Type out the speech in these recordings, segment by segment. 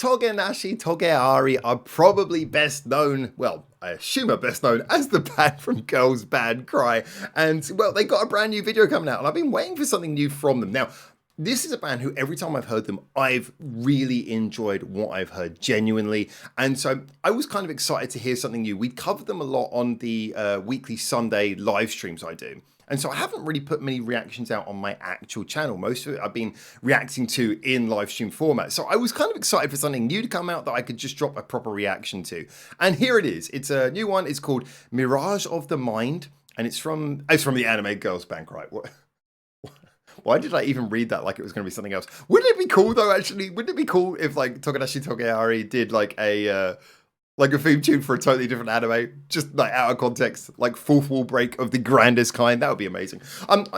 Togenashi Togeari are probably best known, well, I assume are best known as the band from Girls Band Cry. And, well, they got a brand new video coming out, and I've been waiting for something new from them. Now, this is a band who every time I've heard them, I've really enjoyed what I've heard, genuinely. And so I was kind of excited to hear something new. We covered them a lot on the weekly Sunday live streams I do. And so I haven't really put many reactions out on my actual channel. Most of it I've been reacting to in live stream format. So I was kind of excited for something new to come out that I could just drop a proper reaction to. And here it is. It's a new one. It's called Mirage of the Mind. And it's from the anime Girls Band Cry. Why did I even read that like it was going to be something else? Wouldn't it be cool though, actually? Wouldn't it be cool if like Togenashi Togeari did like a theme tune for a totally different anime, just like out of context, like fourth wall break of the grandest kind? That would be amazing.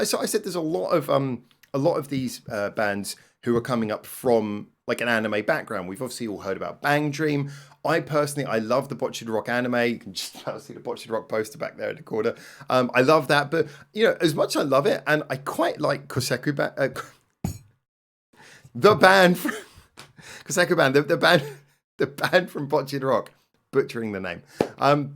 So I said there's a lot of these bands who are coming up from like an anime background. We've obviously all heard about Bang Dream. I love the Botched Rock anime. You can just about see the Botched Rock poster back there in the corner. I love that, but you know, as much as I love it, and I quite like Koseku the band from Koseku Band, the band from Botched Rock, butchering the name. I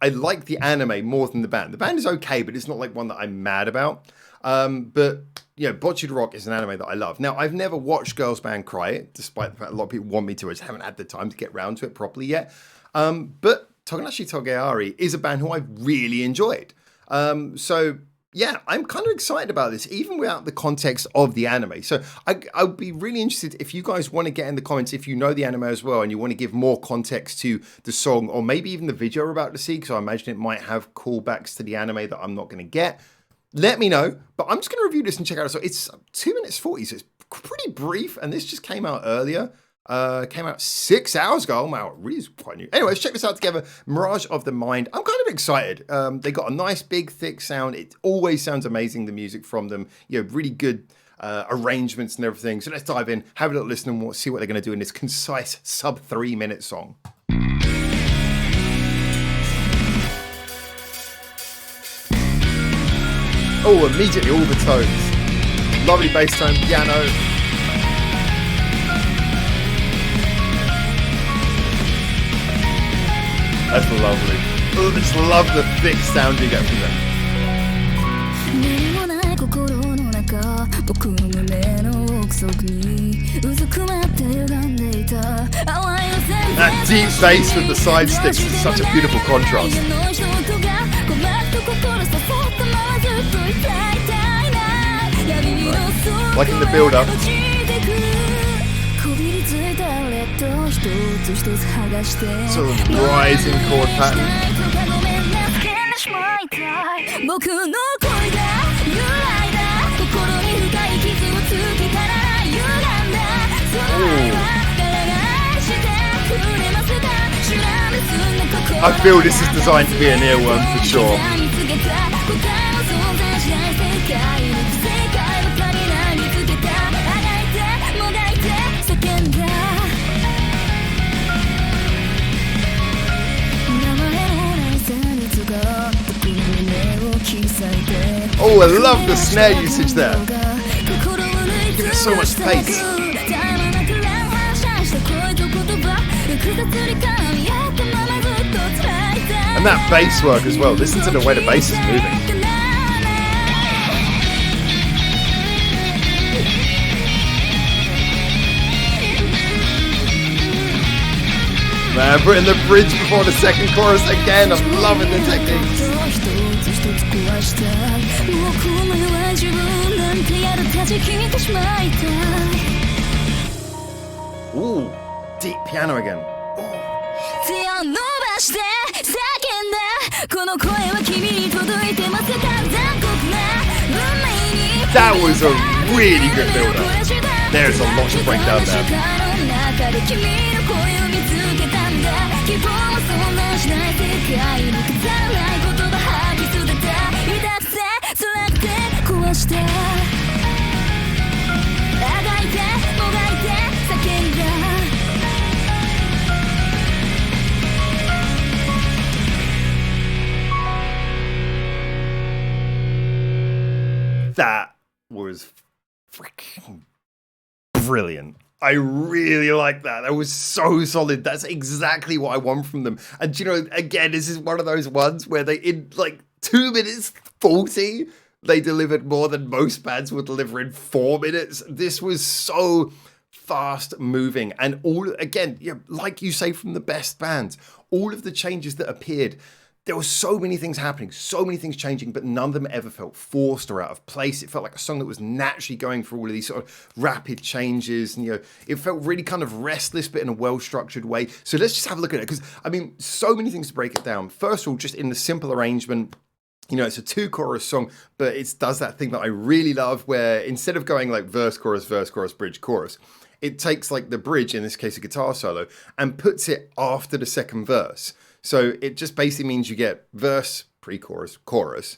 like the anime more than the band. The band is okay, but it's not like one that I'm mad about. But you know, Botched Rock is an anime that I love. Now, I've never watched Girls Band Cry, despite the fact a lot of people want me to. I just haven't had the time to get round to it properly yet. But Togenashi Togeari is a band who I've really enjoyed. So yeah, I'm kind of excited about this, even without the context of the anime. So I would be really interested if you guys want to get in the comments, if you know the anime as well, and you want to give more context to the song, or maybe even the video we're about to see, because I imagine it might have callbacks to the anime that I'm not going to get. Let me know, but I'm just going to review this and check it out. So it's 2 minutes 40, so it's pretty brief, and this just came out earlier. Came out 6 hours ago. Oh, wow, it really is quite new. Anyway, let's check this out together. Mirage of the Mind. I'm kind of excited. They got a nice, big, thick sound. It always sounds amazing, the music from them. You know, really good arrangements and everything. So let's dive in, have a little listen, and we'll see what they're going to do in this concise sub 3 minute song. Oh, immediately all the tones. Lovely bass tone, piano. That's lovely. Oh, I just love the thick sound you get from them. That deep bass with the side sticks is such a beautiful contrast. Like in the build-up. Sort of rising chord pattern. Ooh. I feel this is designed to be an earworm for sure. Oh, I love the snare usage there. Give it so much space. And that bass work as well. Listen to the way the bass is moving. Man, putting the bridge before the second chorus again. I'm loving the techniques. Ooh, deep piano again. That was a really good build-up. There's a lot to break down there. That was freaking brilliant. I really like that. That was so solid. That's exactly what I want from them. And you know, again, this is one of those ones where they, in like 2 minutes 40, they delivered more than most bands will deliver in 4 minutes. This was so fast moving, and all again, yeah, like you say, from the best bands, all of the changes that appeared. There were so many things happening, so many things changing, but none of them ever felt forced or out of place. It felt like a song that was naturally going through all of these sort of rapid changes. And, you know, it felt really kind of restless, but in a well-structured way. So let's just have a look at it. Because, I mean, so many things to break it down. First of all, just in the simple arrangement, you know, it's a 2-chorus song, but it does that thing that I really love where instead of going like verse, chorus, bridge, chorus, it takes like the bridge, in this case a guitar solo, and puts it after the second verse. So it just basically means you get verse, pre-chorus, chorus,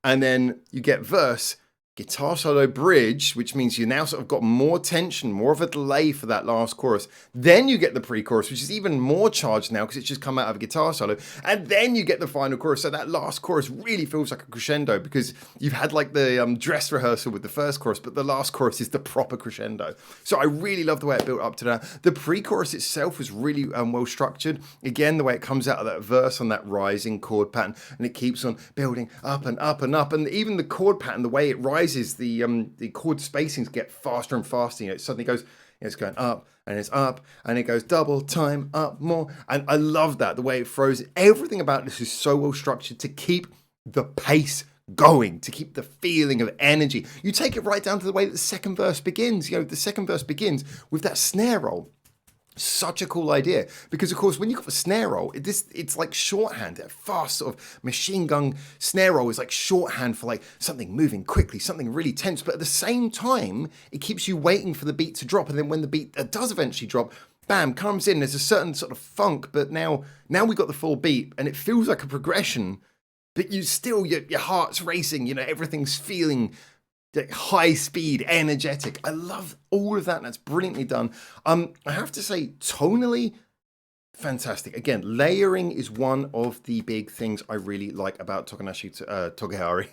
and then you get verse, guitar solo, bridge, which means you now sort of got more tension, more of a delay for that last chorus. Then you get the pre-chorus, which is even more charged now because it's just come out of a guitar solo. And then you get the final chorus. So that last chorus really feels like a crescendo because you've had like the dress rehearsal with the first chorus, but the last chorus is the proper crescendo. So I really love the way it built up to that. The pre-chorus itself was really well structured. Again, the way it comes out of that verse on that rising chord pattern, and it keeps on building up and up and up. And even the chord pattern, the way it rises, the chord spacings get faster and faster. You know, it suddenly goes, it's going up and it's up and it goes double time up more. And I love that, the way it throws. Everything about this is so well structured to keep the pace going, to keep the feeling of energy. You take it right down to the way that the second verse begins. You know, the second verse begins with that snare roll. Such a cool idea, because of course when you've got the snare roll, it's like shorthand. That fast sort of machine gun snare roll is like shorthand for like something moving quickly, something really tense, but at the same time it keeps you waiting for the beat to drop. And then when the beat does eventually drop, bam, comes in. There's a certain sort of funk, but now we got the full beat and it feels like a progression, but you still, your heart's racing, you know, everything's feeling high speed, energetic. I love all of that. That's brilliantly done. I have to say, tonally, fantastic. Again, layering is one of the big things I really like about Tokohari.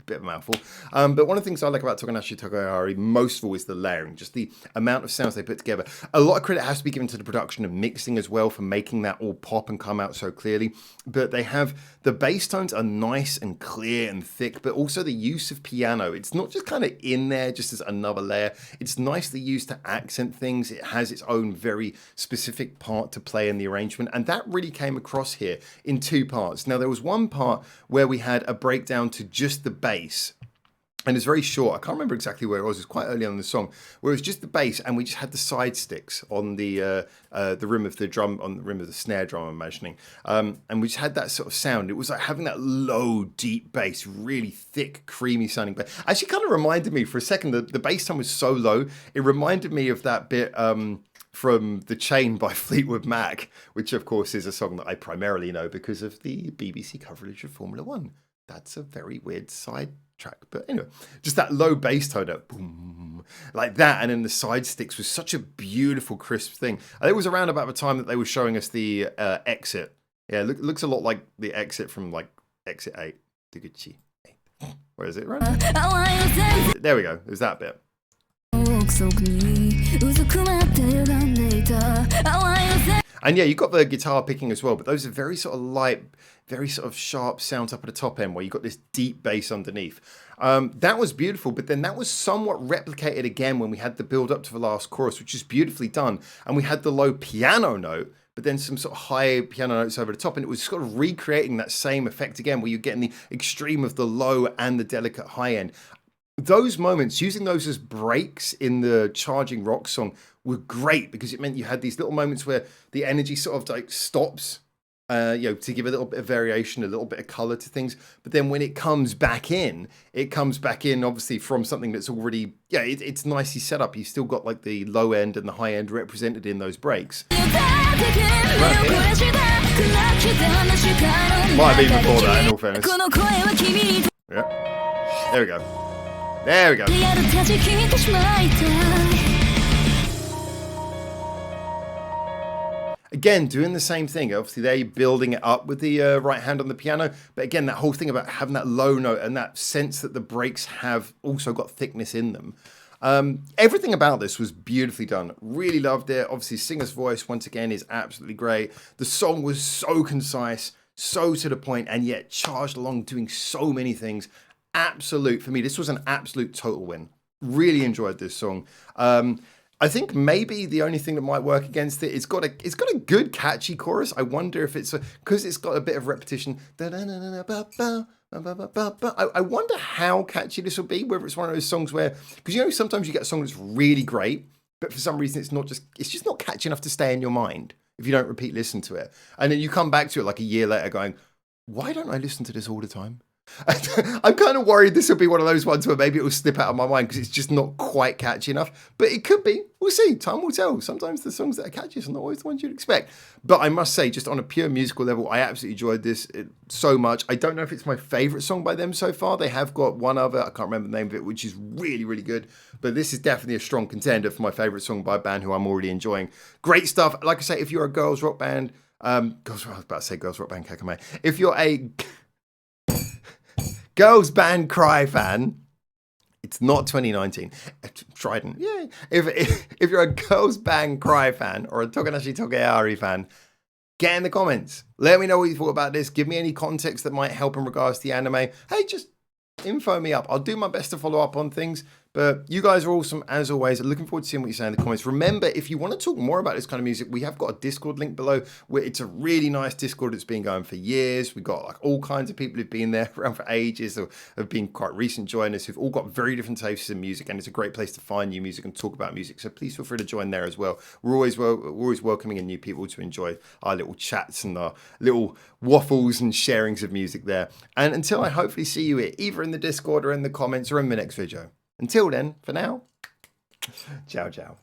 Bit of a mouthful. But one of the things I like about Tokonashi Tokohari most of all is the layering, just the amount of sounds they put together. A lot of credit has to be given to the production and mixing as well for making that all pop and come out so clearly. But they have, the bass tones are nice and clear and thick, but also the use of piano. It's not just kind of in there just as another layer. It's nicely used to accent things. It has its own very specific part to play in the arrangement. And that really came across here in 2 parts. Now, there was one part where we had a breakdown to just the bass. And it's very short. I can't remember exactly where it was. It was quite early on in the song, where it was just the bass, and we just had the side sticks on the rim of the drum, on the rim of the snare drum, I'm imagining. And we just had that sort of sound. It was like having that low, deep bass, really thick, creamy sounding bass. Actually, kind of reminded me for a second. The bass tone was so low, it reminded me of that bit from The Chain by Fleetwood Mac, which of course is a song that I primarily know because of the BBC coverage of Formula One. That's a very weird side track, but anyway, just that low bass tone, boom, like that, and then the side sticks was such a beautiful, crisp thing. And it was around about the time that they were showing us the exit. Yeah, looks a lot like the exit from like Exit 8. Deguchi 8. Where is it? Right? There we go. There's that bit. And yeah, you've got the guitar picking as well, but those are very sort of light, very sort of sharp sounds up at the top end where you've got this deep bass underneath. That was beautiful, but then that was somewhat replicated again when we had the build up to the last chorus, which is beautifully done. And we had the low piano note, but then some sort of high piano notes over the top, and it was sort of recreating that same effect again, where you're getting the extreme of the low and the delicate high end. Those moments, using those as breaks in the charging rock song were great, because it meant you had these little moments where the energy sort of like stops, to give a little bit of variation, a little bit of color to things. But then when it comes back in obviously from something that's already, it's nicely set up. You've still got like the low end and the high end represented in those breaks. Might have been before that, in all fairness. Yeah. There we go. There we go. Again, doing the same thing. Obviously, they're building it up with the right hand on the piano. But again, that whole thing about having that low note and that sense that the breaks have also got thickness in them. Everything about this was beautifully done. Really loved it. Obviously, singer's voice, once again, is absolutely great. The song was so concise, so to the point, and yet charged along doing so many things. Absolute, for me, this was an absolute total win. Really enjoyed this song. I think maybe the only thing that might work against it, it's got a good catchy chorus. I wonder if it's because it's got a bit of repetition. I wonder how catchy this will be. Whether it's one of those songs where, because you know sometimes you get a song that's really great, but for some reason it's just not catchy enough to stay in your mind if you don't repeat listen to it, and then you come back to it like a year later going, why don't I listen to this all the time? I'm kind of worried this will be one of those ones where maybe it will slip out of my mind because it's just not quite catchy enough. But it could be. We'll see. Time will tell. Sometimes the songs that are catchy are not always the ones you'd expect. But I must say, just on a pure musical level, I absolutely enjoyed this so much. I don't know if it's my favourite song by them so far. They have got one other, I can't remember the name of it, which is really, really good. But this is definitely a strong contender for my favourite song by a band who I'm already enjoying. Great stuff. Like I say, if you're a girls rock band, I was about to say girls rock band, Kakame. If you're a girls band Cry fan, it's not 2019. Trident, yay. If you're a girls band Cry fan or a Tokanashi Togeari fan, get in the comments. Let me know what you thought about this. Give me any context that might help in regards to the anime. Hey, just info me up. I'll do my best to follow up on things. But you guys are awesome as always. Looking forward to seeing what you say in the comments. Remember, if you want to talk more about this kind of music, we have got a Discord link below where it's a really nice Discord that's been going for years. We've got like all kinds of people who've been there around for ages or have been quite recent joiners who've all got very different tastes in music, and it's a great place to find new music and talk about music. So please feel free to join there as well. We're always welcoming in new people to enjoy our little chats and our little waffles and sharings of music there. And until I hopefully see you here, either in the Discord or in the comments or in the next video. Until then, for now, ciao, ciao.